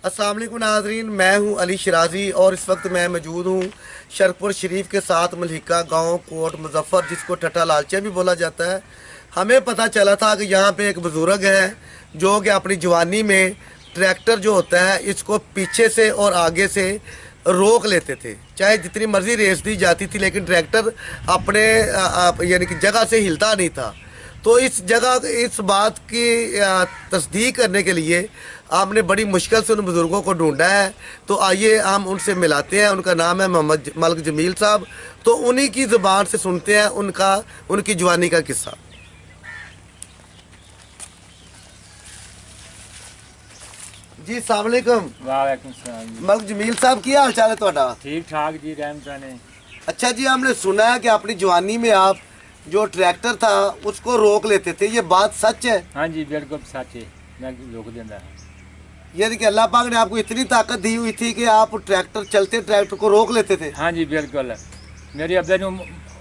अस्सलाम वालेकुम नाज़रीन, मैं हूं अली शराजी और इस वक्त मैं मौजूद हूं शरकपुर शरीफ के साथ मलिका गांव कोट मुजफ्फर, जिसको टट्टा लालचा भी बोला जाता है। हमें पता चला था कि यहां पे एक बुज़ुर्ग है जो कि अपनी जवानी में ट्रैक्टर जो होता है इसको पीछे से और आगे से रोक लेते थे, चाहे जितनी मर्ज़ी रेस दी जाती थी, लेकिन ट्रैक्टर अपने यानी कि जगह से हिलता नहीं था। तो इस बात की तस्दीक करने के लिए आपने बड़ी मुश्किल से उन बुज़ुर्गों को ढूंढा है। तो आइए हम उनसे मिलाते हैं। उनका नाम है मोहम्मद मलिक जमील साहब। तो उन्हीं की ज़ुबान से सुनते हैं उनकी जवानी का किस्सा। जी अस्सलाम वालेकुम। वालेकुम सलाम। मलिक जमील साहब, क्या हाल चाल है ਤੁਹਾਡਾ? ठीक ठाक जी, रहमत ने। अच्छा जी, हमने सुना है कि अपनी जवानी में आप जो ट्रैक्टर था उसको रोक लेते थे, ये बात सच है? हाँ जी, बिल्कुल सच है। मैं रोक देता। यानी कि अल्लाह पाक ने आपको इतनी ताकत दी हुई थी कि आप चलते ट्रैक्टर को रोक लेते थे? हाँ जी बिल्कुल। मेरे अब्बे ਨੂੰ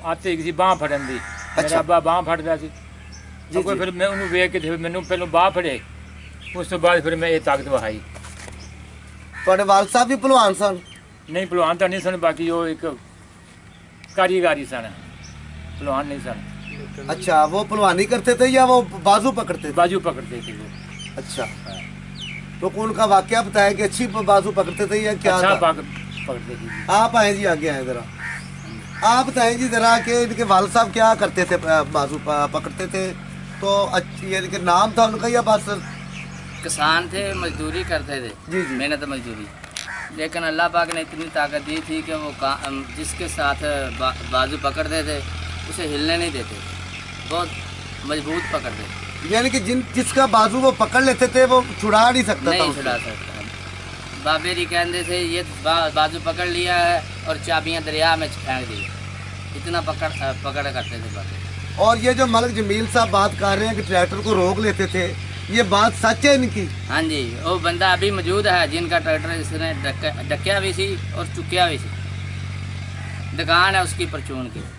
ਆਤੇ ਸੀ ਬਾਹ ਫੜਨ ਦੀ। ਮੇਰਾ ਅੱਬਾ ਬਾਹ ਫੜਦਾ ਸੀ ਜੀ। ਕੋਈ ਫਿਰ ਮੈਂ ਉਹਨੂੰ ਵੇਖ ਕੇ ਤੇ ਮੈਨੂੰ ਪਹਿਲਾਂ ਬਾਹ ਫੜੇ, ਉਸ ਤੋਂ ਬਾਅਦ ਫਿਰ ਮੈਂ ਇਹ ਤਾਕਤ ਵਹਾਈ। ਤੁਹਾਡੇ ਵਾਲਦ ਸਾਹਿਬ ਵੀ ਪਹਿਲਵਾਨ ਸਨ? ਨਹੀਂ ਪਹਿਲਵਾਨ ਤਾਂ ਨਹੀਂ ਸਨ, ਬਾਕੀ ਉਹ ਇੱਕ ਕਾਰੀਗਰੀ ਸਨ, ਪਹਿलवान नहीं सर। अच्छा, वो पहलवानी करते थे या वो बाजू पकड़ते थे? बाजू पकड़ते थे वो। अच्छा, तो उनका वाकया बताया कि अच्छी बाजू पकड़ते थे या क्या? अच्छा था? पकड़ते थे। आप आए जी, आगे आए जरा। आप बताएं जी जरा कि इनके वालिद साहब क्या करते थे, बाजू पकड़ते थे? तो यानी कि नाम था उनका या बस? किसान थे, मजदूरी करते थे। जी जी। मेहनत मजदूरी। लेकिन अल्लाह पाक ने इतनी ताकत दी थी कि वो जिसके साथ बाजू पकड़ते थे उसे हिलने नहीं देते, बहुत मजबूत पकड़ते थे। यानी कि जिसका बाजू वो पकड़ लेते थे वो छुड़ा नहीं सकता था? नहीं छुड़ा सकता। बाबेरी कहते थे ये बाजू पकड़ लिया है और चाबियां दरिया में फेंक दी। इतना पकड़ करते थे बाबे। और ये जो मलिक जमील साहब बात कर रहे हैं कि ट्रैक्टर को रोक लेते थे, ये बात सच है इनकी? हाँ जी, वो बंदा अभी मौजूद है जिनका ट्रैक्टर इसने डकिया भी सी और चुकिया भी सी। दुकान है उसकी परचून की।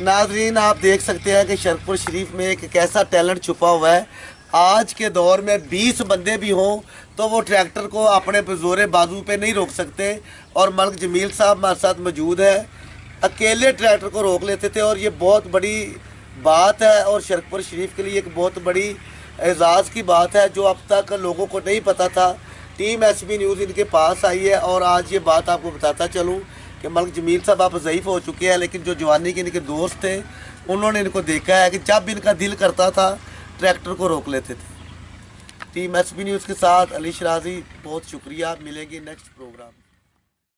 नाजरीन, आप देख सकते हैं कि शरकपुर शरीफ में एक ऐसा टैलेंट छुपा हुआ है। आज के दौर में 20 बंदे भी हों तो वो ट्रैक्टर को अपने जोरे बाजू पे नहीं रोक सकते। और मलिक जमील साहब हमारे साथ मौजूद है, अकेले ट्रैक्टर को रोक लेते थे। और ये बहुत बड़ी बात है और शरकपुर शरीफ के लिए एक बहुत बड़ी एजाज़ की बात है जो अब तक लोगों को नहीं पता था। टीम SB न्यूज़ इनके पास आई है और आज ये बात आपको बताता चलूँ कि मलिक जमील साहब आप ज़ईफ़ हो चुके हैं, लेकिन जो जवानी के इनके दोस्त थे उन्होंने इनको देखा है कि जब इनका दिल करता था ट्रैक्टर को रोक लेते थे। टीम SB न्यूज़ के साथ अली शराजी, बहुत शुक्रिया। मिलेंगे नेक्स्ट प्रोग्राम।